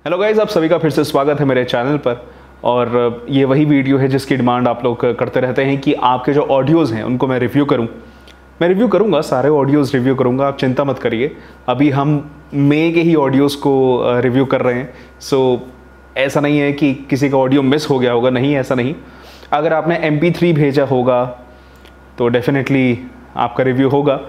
Hello guys, आप सभी का फिर से स्वागत है मेरे चैनल पर। और ये वही वीडियो है जिसकी डिमांड आप लोग करते रहते हैं कि आपके जो ऑडियोज़ हैं उनको मैं रिव्यू करूं। मैं रिव्यू करूंगा, सारे ऑडियोज़ रिव्यू करूंगा, आप चिंता मत करिए। अभी हम मई के ही ऑडियोज़ को रिव्यू कर रहे हैं। सो ऐसा नहीं है कि किसी का ऑडियो मिस हो गया होगा, नहीं, ऐसा नहीं। अगर आपने MP3 भेजा होगा तो डेफिनेटली आपका रिव्यू होगा।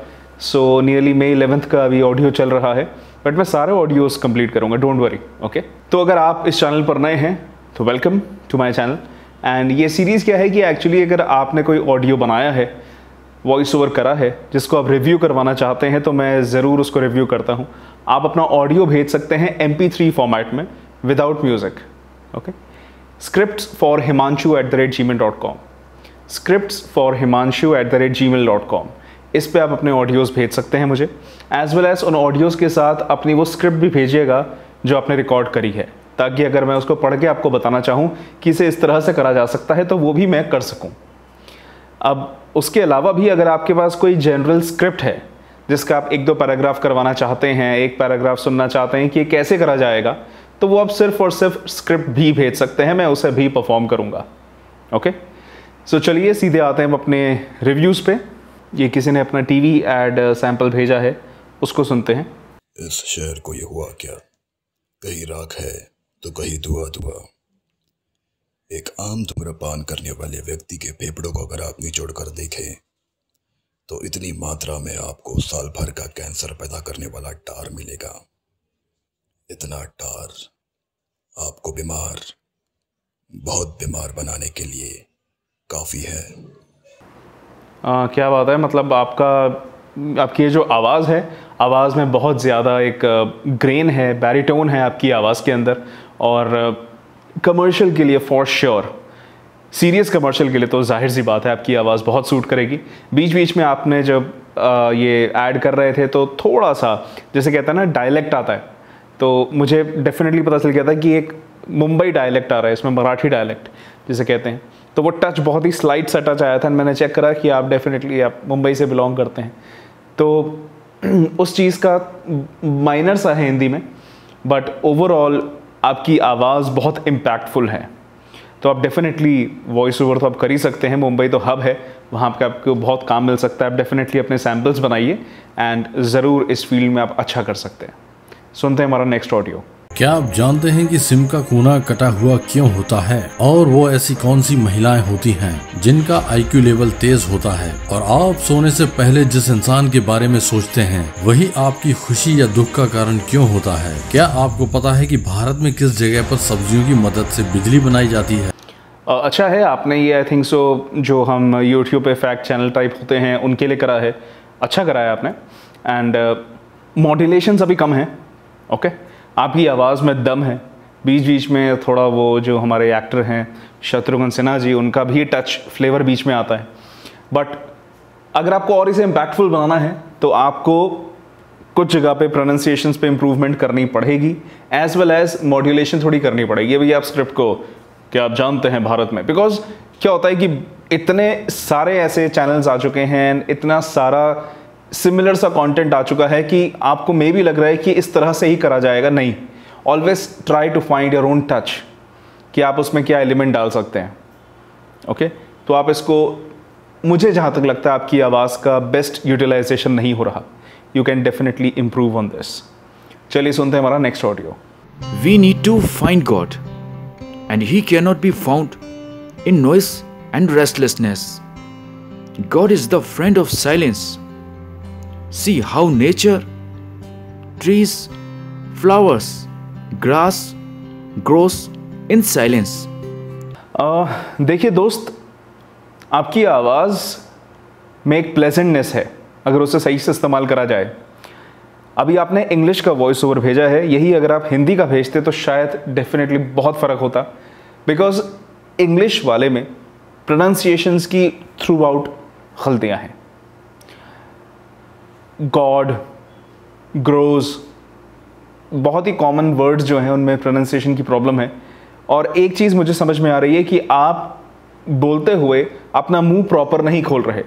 सो नियरली मई 11th का अभी ऑडियो चल रहा है, बट मैं सारे ऑडियोज़ कंप्लीट करूंगा, डोंट वरी, ओके। तो अगर आप इस चैनल पर नए हैं तो welcome to my channel. And ये सीरीज़ क्या है कि एक्चुअली अगर आपने कोई ऑडियो बनाया है, वॉइस ओवर करा है, जिसको आप रिव्यू करवाना चाहते हैं, तो मैं ज़रूर उसको रिव्यू करता हूँ। आप अपना ऑडियो भेज सकते हैं MP3 फॉर्मेट में without music, okay. Scripts for himanshu@gmail.com, scripts for himanshu@gmail.com, इस पे आप अपने ऑडियोज़ भेज सकते हैं मुझे। एज वेल एज उन ऑडियोज़ के साथ अपनी वो स्क्रिप्ट भी भेजिएगा जो आपने रिकॉर्ड करी है, ताकि अगर मैं उसको पढ़ के आपको बताना चाहूँ कि इसे इस तरह से करा जा सकता है तो वो भी मैं कर सकूँ। अब उसके अलावा भी अगर आपके पास कोई जनरल स्क्रिप्ट है जिसका आप 1-2 पैराग्राफ करवाना चाहते हैं, एक पैराग्राफ सुनना चाहते हैं कि ये कैसे करा जाएगा, तो वो आप सिर्फ और सिर्फ स्क्रिप्ट भी भेज सकते हैं, मैं उसे भी परफॉर्म करूँगा, ओके। सो चलिए सीधे आते हैं हम अपने रिव्यूज़ पे। ये किसी ने अपना टीवी एड सैंपल भेजा है, उसको सुनते हैं। इस शहर को ये हुआ क्या, कहीं राख है तो कहीं धुआं धुआं। एक आम धूम्रपान करने वाले व्यक्ति के फेफड़ों को अगर आप निचोड़ कर देखें तो इतनी मात्रा में आपको साल भर का कैंसर पैदा करने वाला टार मिलेगा। इतना टार आपको बीमार, बहुत बीमार बनाने के लिए काफ़ी है। क्या बात है, मतलब आपकी ये जो आवाज़ है, आवाज़ में बहुत ज़्यादा एक ग्रेन है, बैरिटोन है आपकी आवाज़ के अंदर। और कमर्शियल के लिए फॉर श्योर, सीरियस कमर्शियल के लिए तो जाहिर सी बात है आपकी आवाज़ बहुत सूट करेगी। बीच बीच में आपने जब ये ऐड कर रहे थे तो थोड़ा सा, जैसे कहते हैं ना, डायलेक्ट आता है, तो मुझे डेफिनेटली पता चल गया था कि एक मुंबई डायलेक्ट आ रहा है, इसमें मराठी डायलेक्ट जिसे कहते हैं। तो वो टच बहुत ही स्लाइट सा टच आया था, मैंने चेक करा कि आप डेफिनेटली आप मुंबई से बिलोंग करते हैं। तो उस चीज़ का माइनर सा है हिंदी में, बट ओवरऑल आपकी आवाज़ बहुत इम्पैक्टफुल है। तो आप डेफिनेटली वॉइस ओवर तो आप कर ही सकते हैं, मुंबई तो हब है, वहाँ पे आपको बहुत काम मिल सकता है। आप डेफिनेटली अपने सैम्पल्स बनाइए एंड ज़रूर इस फील्ड में आप अच्छा कर सकते हैं। सुनते हैं हमारा नेक्स्ट ऑडियो। क्या आप जानते हैं कि सिम का कोना कटा हुआ क्यों होता है, और वो ऐसी कौन सी महिलाएं होती हैं जिनका IQ लेवल तेज होता है, और आप सोने से पहले जिस इंसान के बारे में सोचते हैं वही आपकी खुशी या दुख का कारण क्यों होता है। क्या आपको पता है कि भारत में किस जगह पर सब्जियों की मदद से बिजली बनाई जाती है। अच्छा है, आपने ये आई थिंक सो जो हम YouTube पे फैक्ट चैनल टाइप होते हैं उनके लिए करा है, अच्छा कराया आपने। एंड मॉड्यूलेशंस अभी कम है, ओके। आपकी आवाज़ में दम है, बीच बीच में थोड़ा वो जो हमारे एक्टर हैं शत्रुघ्न सिन्हा जी, उनका भी टच फ्लेवर बीच में आता है। बट अगर आपको और इसे इम्पैक्टफुल बनाना है तो आपको कुछ जगह पे प्रोनाउंसिएशंस पे इम्प्रूवमेंट करनी पड़ेगी, एज वेल एज मॉड्यूलेशन थोड़ी करनी पड़ेगी। अभी आप स्क्रिप्ट को, क्या आप जानते हैं भारत में, बिकॉज क्या होता है कि इतने सारे ऐसे चैनल्स आ चुके हैं, इतना सारा सिमिलर सा कंटेंट आ चुका है कि आपको मे भी लग रहा है कि इस तरह से ही करा जाएगा। नहीं, always try to find your own touch, कि आप उसमें क्या एलिमेंट डाल सकते हैं, ओके। तो आप इसको, मुझे जहाँ तक लगता है आपकी आवाज़ का बेस्ट यूटिलाइजेशन नहीं हो रहा। You can definitely improve on this. चलिए सुनते हैं हमारा next audio. We need to find God, and He cannot be found in noise and restlessness. God is the friend of silence. See how nature, trees, flowers, grass grows in silence. देखिए दोस्त, आपकी आवाज़ में एक pleasantness है अगर उसे सही से इस्तेमाल करा जाए। अभी आपने इंग्लिश का वॉइस ओवर भेजा है, यही अगर आप हिंदी का भेजते तो शायद डेफिनेटली बहुत फ़र्क होता, बिकॉज इंग्लिश वाले में प्रोनाउंसिएशंस की थ्रू आउट गलतियाँ हैं। गॉड, ग्रोज, बहुत ही कॉमन वर्ड्स जो हैं उनमें प्रोनाउंसिएशन की प्रॉब्लम है। और एक चीज़ मुझे समझ में आ रही है कि आप बोलते हुए अपना मुंह प्रॉपर नहीं खोल रहे।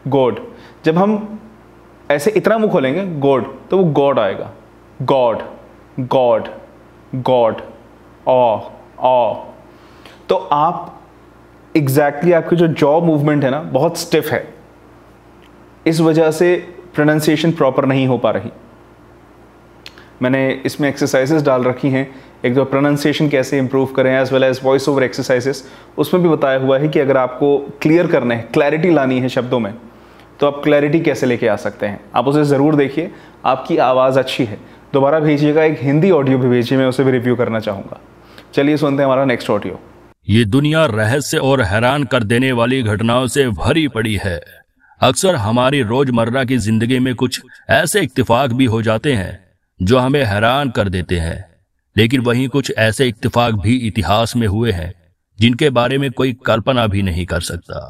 गॉड, जब हम ऐसे इतना मुंह खोलेंगे गॉड, तो वो गॉड आएगा, गॉड, गॉड, गॉड, ऑ। तो आप एग्जैक्टली आपकी जो जॉ मूवमेंट है ना बहुत स्टिफ है, इस वजह से प्रोनाउंसिएशन प्रॉपर नहीं हो पा रही। मैंने इसमें एक्सरसाइजेस डाल रखी हैं, एक तो प्रोनाउंसिएशन कैसे इंप्रूव करें as well as voice over exercises, उसमें भी बताया हुआ है कि अगर आपको क्लियर करना है, क्लैरिटी लानी है शब्दों में, तो आप क्लैरिटी कैसे लेके आ सकते हैं। आप उसे ज़रूर देखिए, आपकी आवाज़ अच्छी है। दोबारा भेजिएगा, एक हिंदी ऑडियो भी भेजिए, मैं उसे भी रिव्यू करना चाहूँगा। चलिए सुनते हैं हमारा नेक्स्ट ऑडियो। ये दुनिया रहस्य और हैरान कर देने वाली घटनाओं से भरी पड़ी है। अक्सर हमारी रोजमर्रा की जिंदगी में कुछ ऐसे इत्तेफाक भी हो जाते हैं जो हमें हैरान कर देते हैं, लेकिन वहीं कुछ ऐसे इत्तेफाक भी इतिहास में हुए हैं जिनके बारे में कोई कल्पना भी नहीं कर सकता।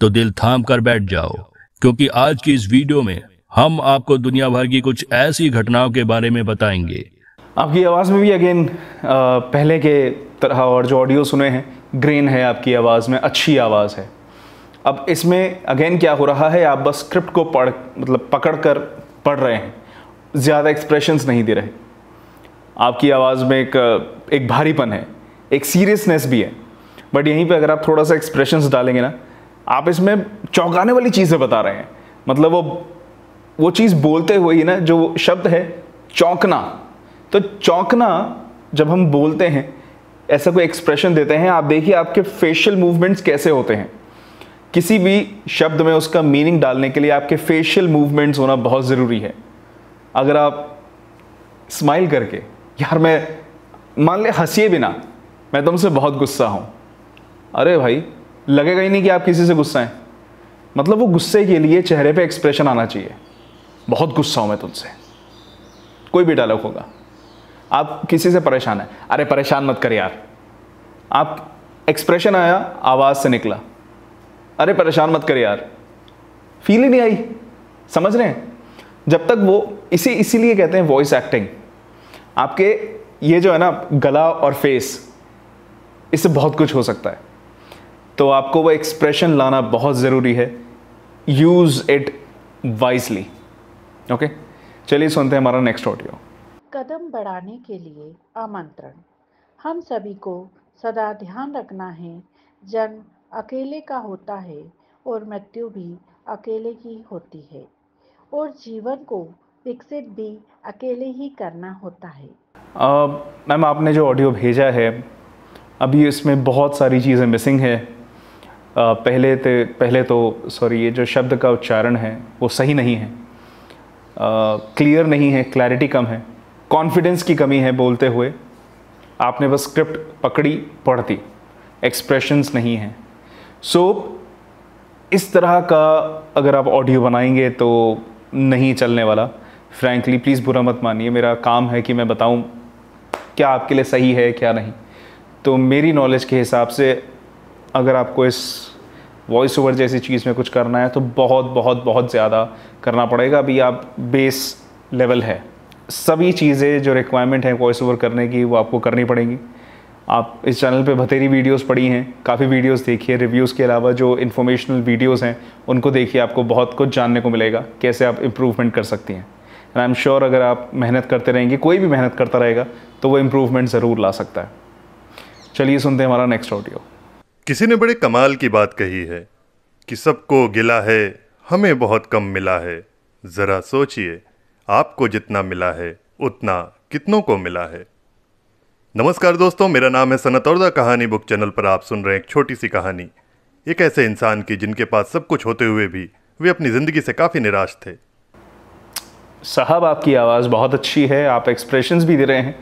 तो दिल थाम कर बैठ जाओ, क्योंकि आज की इस वीडियो में हम आपको दुनिया भर की कुछ ऐसी घटनाओं के बारे में बताएंगे। आपकी आवाज़ में भी अगेन पहले के तरह और जो ऑडियो सुने हैं, ग्रेन है आपकी आवाज़ में, अच्छी आवाज़ है। अब इसमें अगेन क्या हो रहा है, आप बस स्क्रिप्ट को पकड़ कर पढ़ रहे हैं, ज़्यादा एक्सप्रेशंस नहीं दे रहे। आपकी आवाज़ में एक भारीपन है, एक सीरियसनेस भी है, बट यहीं पे अगर आप थोड़ा सा एक्सप्रेशंस डालेंगे ना, आप इसमें चौंकाने वाली चीज़ें बता रहे हैं। मतलब वो चीज़ बोलते हुए ही ना, जो शब्द है चौंकना, तो चौंकना जब हम बोलते हैं, ऐसा कोई एक्सप्रेशन देते हैं, आप देखिए आपके फेशियल मूवमेंट्स कैसे होते हैं। किसी भी शब्द में उसका मीनिंग डालने के लिए आपके फेशियल मूवमेंट्स होना बहुत ज़रूरी है। अगर आप स्माइल करके, यार मैं मान ले हंसिए भी ना, मैं तुमसे बहुत गुस्सा हूँ, अरे भाई लगेगा ही नहीं कि आप किसी से गुस्सा हैं। मतलब वो गुस्से के लिए चेहरे पे एक्सप्रेशन आना चाहिए, बहुत गुस्सा हूँ मैं तुमसे। कोई भी डायलॉग होगा, आप किसी से परेशान है, अरे परेशान मत कर यार, आप एक्सप्रेशन आया, आवाज़ से निकला, अरे परेशान मत कर यार, फील ही नहीं आई। समझ रहे हैं? जब तक वो इसीलिए कहते हैं वॉइस एक्टिंग। आपके ये जो है ना गला और फेस, इससे बहुत कुछ हो सकता है, तो आपको वो एक्सप्रेशन लाना बहुत ज़रूरी है। Use it wisely. ओके, चलिए सुनते हैं हमारा नेक्स्ट ऑडियो। कदम बढ़ाने के लिए आमंत्रण। हम सभी को सदा ध्यान रखना है, जन्म अकेले का होता है और मृत्यु भी अकेले ही होती है, और जीवन को विकसित भी अकेले ही करना होता है। मैम आपने जो ऑडियो भेजा है, अभी इसमें बहुत सारी चीज़ें मिसिंग है। पहले तो सॉरी, ये जो शब्द का उच्चारण है वो सही नहीं है, क्लियर नहीं है, क्लैरिटी कम है, कॉन्फिडेंस की कमी है बोलते हुए। आपने बस स्क्रिप्ट पकड़ी, पढ़ दी, एक्सप्रेशंस नहीं हैं। सो इस तरह का अगर आप ऑडियो बनाएंगे तो नहीं चलने वाला। फ्रैंकली प्लीज़ बुरा मत मानिए, मेरा काम है कि मैं बताऊं क्या आपके लिए सही है क्या नहीं। तो मेरी नॉलेज के हिसाब से अगर आपको इस वॉइस ओवर जैसी चीज़ में कुछ करना है तो बहुत बहुत बहुत ज़्यादा करना पड़ेगा। अभी आप बेस लेवल है, सभी चीज़ें जो रिक्वायरमेंट है वॉइस ओवर करने की वो आपको करनी पड़ेंगी। आप इस चैनल पे बतेरी वीडियोस पड़ी हैं, काफ़ी वीडियोस देखिए, रिव्यूज़ के अलावा जो इन्फॉर्मेशनल वीडियोस हैं उनको देखिए, आपको बहुत कुछ जानने को मिलेगा कैसे आप इम्प्रूवमेंट कर सकती हैं। एंड आई एम श्योर अगर आप मेहनत करते रहेंगे, कोई भी मेहनत करता रहेगा तो वो इम्प्रूवमेंट ज़रूर ला सकता है। चलिए सुनते हैं हमारा नेक्स्ट ऑडियो। किसी ने बड़े कमाल की बात कही है कि सबको गिला है, हमें बहुत कम मिला है। ज़रा सोचिए, आपको जितना मिला है उतना कितनों को मिला है। नमस्कार दोस्तों, मेरा नाम है सनत और द कहानी बुक चैनल पर आप सुन रहे हैं एक छोटी सी कहानी, एक ऐसे इंसान की जिनके पास सब कुछ होते हुए भी वे अपनी ज़िंदगी से काफ़ी निराश थे। साहब आपकी आवाज़ बहुत अच्छी है, आप एक्सप्रेशंस भी दे रहे हैं।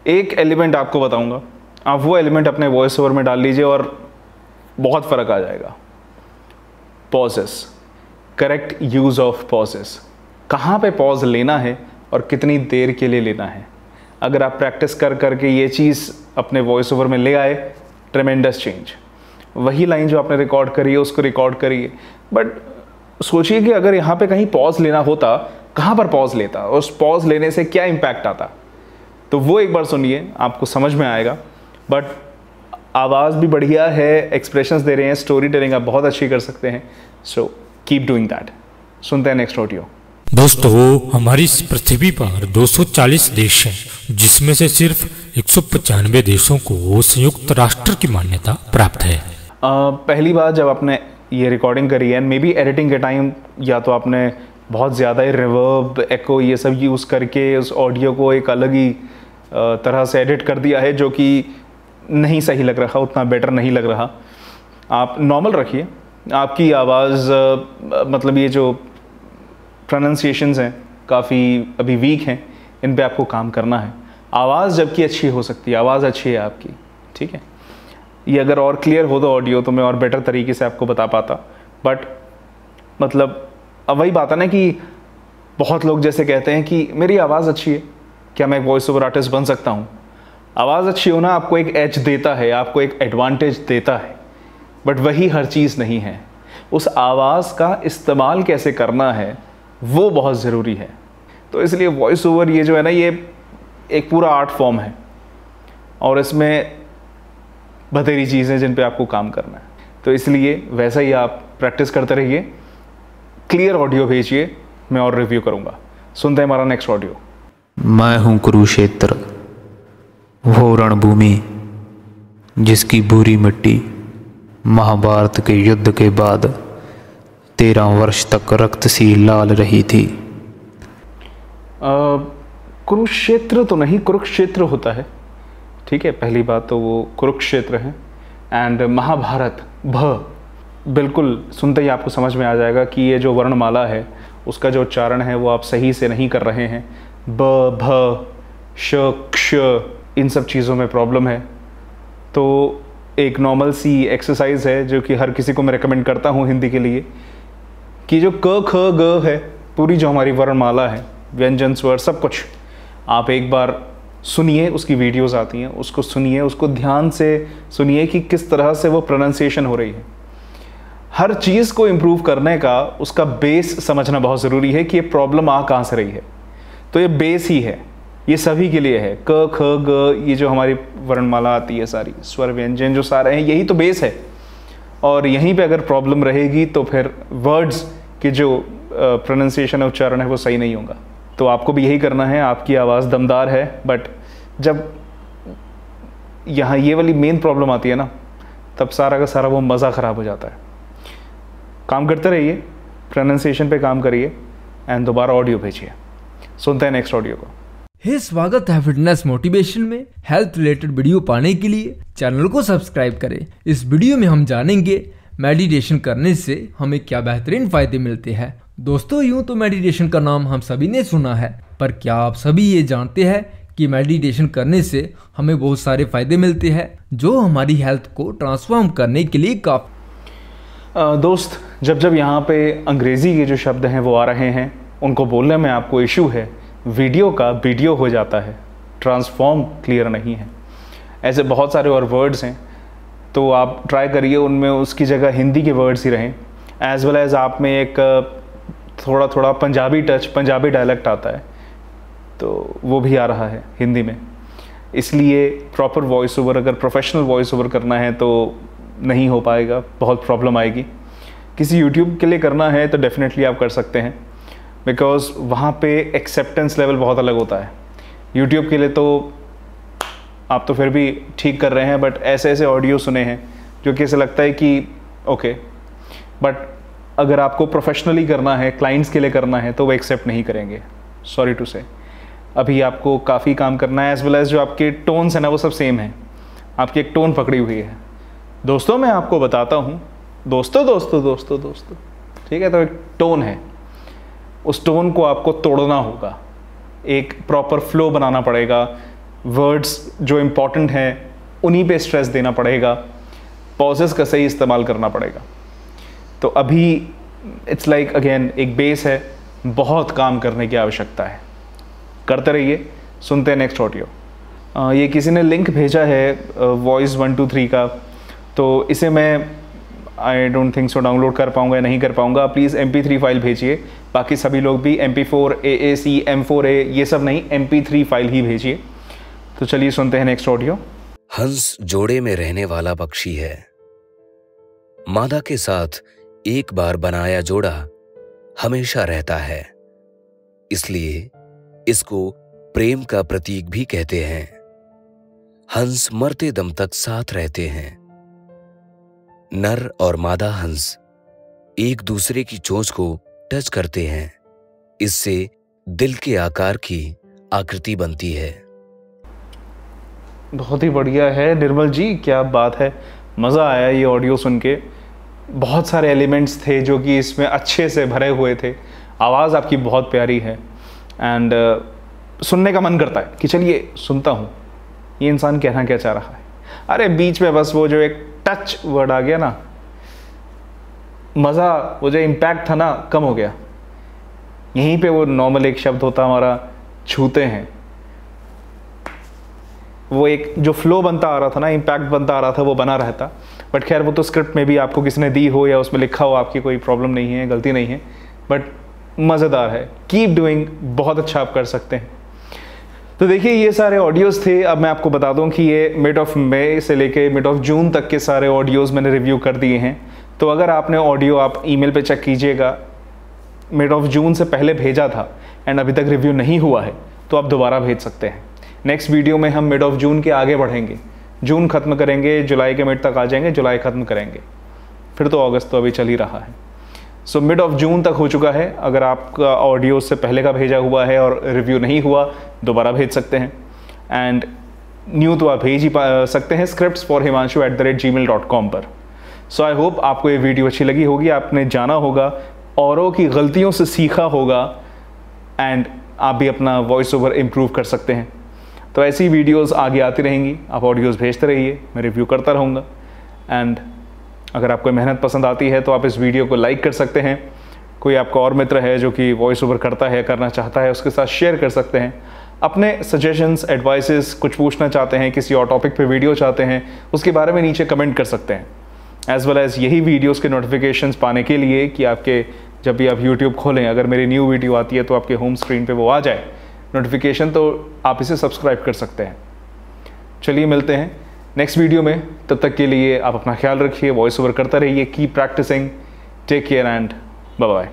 एक एलिमेंट आपको बताऊंगा, आप वो एलिमेंट अपने वॉइस ओवर में डाल लीजिए और बहुत फ़र्क आ जाएगा। Pauses, correct use of pauses, कहाँ पे पॉज लेना है और कितनी देर के लिए लेना है। अगर आप प्रैक्टिस कर करके ये चीज़ अपने वॉइस ओवर में ले आए, ट्रेमेंडस चेंज। वही लाइन जो आपने रिकॉर्ड करी है उसको रिकॉर्ड करिए, बट सोचिए कि अगर यहाँ पे कहीं पॉज लेना होता, कहाँ पर पॉज लेता और उस पॉज लेने से क्या इम्पैक्ट आता, तो वो एक बार सुनिए, आपको समझ में आएगा। बट आवाज़ भी बढ़िया है, एक्सप्रेशंस दे रहे हैं, स्टोरी टेलिंग आप बहुत अच्छी कर सकते हैं। So keep doing that. सुनते हैं नेक्स्ट ऑडियो। दोस्तों, हमारी इस पृथ्वी पर 240 देश हैं जिसमें से सिर्फ 195 देशों को संयुक्त राष्ट्र की मान्यता प्राप्त है। पहली बार जब आपने ये रिकॉर्डिंग करी है, मे बी एडिटिंग के टाइम या तो आपने बहुत ज़्यादा ही रिवर्ब, एको ये सब यूज़ करके उस ऑडियो को एक अलग ही तरह से एडिट कर दिया है, जो कि नहीं सही लग रहा, उतना बेटर नहीं लग रहा। आप नॉर्मल रखिए। आपकी आवाज़ मतलब ये जो प्रोनाउंसिएशंस हैं काफ़ी अभी वीक हैं, इन पे आपको काम करना है। आवाज़ जबकि अच्छी हो सकती है, आवाज़ अच्छी है आपकी, ठीक है। ये अगर और क्लियर हो तो ऑडियो तो मैं और बेटर तरीके से आपको बता पाता, बट मतलब अब वही बात है ना कि बहुत लोग जैसे कहते हैं कि मेरी आवाज़ अच्छी है, क्या मैं एक वॉइस ओवर आर्टिस्ट बन सकता हूँ। आवाज़ अच्छी होना आपको एक एज देता है, आपको एक एडवांटेज देता है, बट वही हर चीज़ नहीं है। उस आवाज़ का इस्तेमाल कैसे करना है वो बहुत ज़रूरी है। तो इसलिए वॉइस ओवर ये जो है ना, ये एक पूरा आर्ट फॉर्म है और इसमें बतेरी चीज़ें जिन पे आपको काम करना है। तो इसलिए वैसा ही आप प्रैक्टिस करते रहिए, क्लियर ऑडियो भेजिए, मैं और रिव्यू करूँगा। सुनते हैं हमारा नेक्स्ट ऑडियो। मैं हूँ कुरुक्षेत्र, वो रणभूमि जिसकी बुरी मिट्टी महाभारत के युद्ध के बाद 13 वर्ष तक रक्त सी लाल रही थी। कुरुक्षेत्र तो नहीं, कुरुक्षेत्र होता है, ठीक है। पहली बात तो वो कुरुक्षेत्र है। एंड महाभारत, बिल्कुल सुनते ही आपको समझ में आ जाएगा कि ये जो वर्णमाला है उसका जो उच्चारण है वो आप सही से नहीं कर रहे हैं। ब, भ, श, क्ष, इन सब चीज़ों में प्रॉब्लम है। तो एक नॉर्मल सी एक्सरसाइज है जो कि हर किसी को मैं रेकमेंड करता हूँ हिंदी के लिए, कि जो क, ख, ग है, पूरी जो हमारी वर्णमाला है, व्यंजन, स्वर, सब कुछ आप एक बार सुनिए। उसकी वीडियोस आती हैं, उसको सुनिए, उसको ध्यान से सुनिए कि किस तरह से वो प्रोनाउंसिएशन हो रही है। हर चीज़ को इम्प्रूव करने का उसका बेस समझना बहुत ज़रूरी है कि ये प्रॉब्लम आ कहाँ से रही है। तो ये बेस ही है, ये सभी के लिए है। क, ख, ग, ये जो हमारी वर्णमाला आती है, सारी स्वर व्यंजन जो सारे हैं, यही तो बेस है। और यहीं पे अगर प्रॉब्लम रहेगी तो फिर वर्ड्स की जो प्रोनाउंसिएशन है, उच्चारण है, वो सही नहीं होगा। तो आपको भी यही करना है। आपकी आवाज़ दमदार है, बट जब यहाँ ये वाली मेन प्रॉब्लम आती है ना, तब सारा का सारा वो मज़ा ख़राब हो जाता है। काम करते रहिए, प्रोनाउंसिएशन पे काम करिए एंड दोबारा ऑडियो भेजिए। सुनते हैं नेक्स्ट ऑडियो को। स्वागत है फिटनेस मोटिवेशन में। हेल्थ रिलेटेड वीडियो पाने के लिए चैनल को सब्सक्राइब करें। इस वीडियो में हम जानेंगे मेडिटेशन करने से हमें क्या बेहतरीन फायदे मिलते हैं। दोस्तों, यूं तो मेडिटेशन का नाम हम सभी ने सुना है, पर क्या आप सभी ये जानते हैं कि मेडिटेशन करने से हमें बहुत सारे फायदे मिलते हैं जो हमारी हेल्थ को ट्रांसफॉर्म करने के लिए काफ़ी। दोस्त, जब यहाँ पे अंग्रेज़ी के जो शब्द हैं वो आ रहे हैं, उनको बोलने में आपको इशू है, वीडियो का वीडियो हो जाता है, ट्रांसफॉर्म क्लियर नहीं है। ऐसे बहुत सारे और वर्ड्स हैं, तो आप ट्राई करिए उनमें उसकी जगह हिंदी के वर्ड्स ही रहें। एज़ वेल एज़ आप में एक थोड़ा थोड़ा पंजाबी टच, पंजाबी डायलेक्ट आता है, तो वो भी आ रहा है हिंदी में। इसलिए प्रॉपर वॉइस ओवर, अगर प्रोफेशनल वॉइस ओवर करना है तो नहीं हो पाएगा, बहुत प्रॉब्लम आएगी। किसी यूट्यूब के लिए करना है तो डेफिनेटली आप कर सकते हैं, बिकॉज़ वहाँ पे एक्सेप्टेंस लेवल बहुत अलग होता है। यूट्यूब के लिए तो आप तो फिर भी ठीक कर रहे हैं, बट ऐसे ऐसे ऑडियो सुने हैं जो कि ऐसे लगता है कि ओके, बट अगर आपको प्रोफेशनली करना है, क्लाइंट्स के लिए करना है, तो वो एक्सेप्ट नहीं करेंगे, सॉरी टू से। अभी आपको काफ़ी काम करना है, एज वेल एज जो आपके टोन्स हैं ना वो सब सेम है, आपकी एक टोन पकड़ी हुई है। दोस्तों, मैं आपको बताता हूँ, दोस्तों दोस्तों दोस्तों दोस्तों, ठीक है, तो एक टोन है, उस टोन को आपको तोड़ना होगा, एक प्रॉपर फ्लो बनाना पड़ेगा, वर्ड्स जो इम्पॉर्टेंट हैं उन्हीं पे स्ट्रेस देना पड़ेगा, पॉजेस का सही इस्तेमाल करना पड़ेगा। तो अभी इट्स लाइक अगेन एक बेस है, बहुत काम करने की आवश्यकता है। करते रहिए, सुनते हैं नेक्स्ट ऑडियो। ये किसी ने लिंक भेजा है वॉइस 123 का, तो इसे मैं I don't think so download कर पाऊँगा या नहीं कर पाऊँगा। प्लीज़ MP3 फाइल भेजिए। बाकी सभी लोग भी MP4, AAC, M4A ये सब नहीं, MP3 फाइल ही भेजिए। तो चलिए सुनते हैं नेक्स्ट ऑडियो। हंस जोड़े में रहने वाला पक्षी है। मादा के साथ एक बार बनाया जोड़ा हमेशा रहता है, इसलिए इसको प्रेम का प्रतीक भी कहते हैं। हंस मरते दम तक साथ रहते हैं। नर और मादा हंस एक दूसरे की चोंच को टच करते हैं। इससे दिल के आकार की आकृति बनती है। बहुत ही बढ़िया है निर्मल जी, क्या बात है, मज़ा आया ये ऑडियो सुन के। बहुत सारे एलिमेंट्स थे जो कि इसमें अच्छे से भरे हुए थे। आवाज़ आपकी बहुत प्यारी है एंड सुनने का मन करता है कि चलिए सुनता हूँ ये इंसान कहना क्या चाह रहा है। अरे बीच में बस वो जो एक टच वर्ड आ गया ना, मज़ा, वो जो इम्पैक्ट था ना, कम हो गया। यहीं पे वो नॉर्मल एक शब्द होता हमारा छूते हैं, वो एक जो फ्लो बनता आ रहा था ना, इम्पैक्ट बनता आ रहा था, वो बना रहता। बट खैर वो तो स्क्रिप्ट में भी आपको किसी ने दी हो या उसमें लिखा हो, आपकी कोई प्रॉब्लम नहीं है, गलती नहीं है, बट मज़ेदार है। कीप डूइंग, बहुत अच्छा आप कर सकते हैं। तो देखिए ये सारे ऑडियोज़ थे। अब मैं आपको बता दूं कि ये मिड ऑफ मई से लेके मिड ऑफ जून तक के सारे ऑडियोज़ मैंने रिव्यू कर दिए हैं। तो अगर आपने ऑडियो, आप ईमेल पे चेक कीजिएगा, मिड ऑफ जून से पहले भेजा था एंड अभी तक रिव्यू नहीं हुआ है तो आप दोबारा भेज सकते हैं। नेक्स्ट वीडियो में हम मिड ऑफ जून के आगे बढ़ेंगे, जून ख़त्म करेंगे, जुलाई के मिड तक आ जाएंगे, जुलाई ख़त्म करेंगे, फिर तो अगस्त तो अभी चल ही रहा है। सो मिड ऑफ जून तक हो चुका है। अगर आपका ऑडियो से पहले का भेजा हुआ है और रिव्यू नहीं हुआ, दोबारा भेज सकते हैं। एंड न्यू तो आप भेज ही सकते हैं scriptsforhimanshu@gmail.com पर। सो आई होप आपको ये वीडियो अच्छी लगी होगी, आपने जाना होगा, औरों की गलतियों से सीखा होगा एंड आप भी अपना वॉइस ओवर इम्प्रूव कर सकते हैं। तो ऐसी वीडियोस आगे आती रहेंगी, आप ऑडियोज़ भेजते रहिए, मैं रिव्यू करता रहूँगा। एंड अगर आपको मेहनत पसंद आती है तो आप इस वीडियो को लाइक कर सकते हैं। कोई आपका और मित्र है जो कि वॉइस ओवर करता है, करना चाहता है, उसके साथ शेयर कर सकते हैं। अपने सजेशंस, एडवाइसेस, कुछ पूछना चाहते हैं, किसी और टॉपिक पे वीडियो चाहते हैं, उसके बारे में नीचे कमेंट कर सकते हैं। एज़ वेल एज़ यही वीडियोस के नोटिफिकेशंस पाने के लिए कि आपके जब भी आप यूट्यूब खोलें, अगर मेरी न्यू वीडियो आती है तो आपके होम स्क्रीन पे वो आ जाए नोटिफिकेशन, तो आप इसे सब्सक्राइब कर सकते हैं। चलिए मिलते हैं नेक्स्ट वीडियो में, तब तक के लिए आप अपना ख्याल रखिए, वॉइस ओवर करता रहिए, keep practising, take care and bye bye.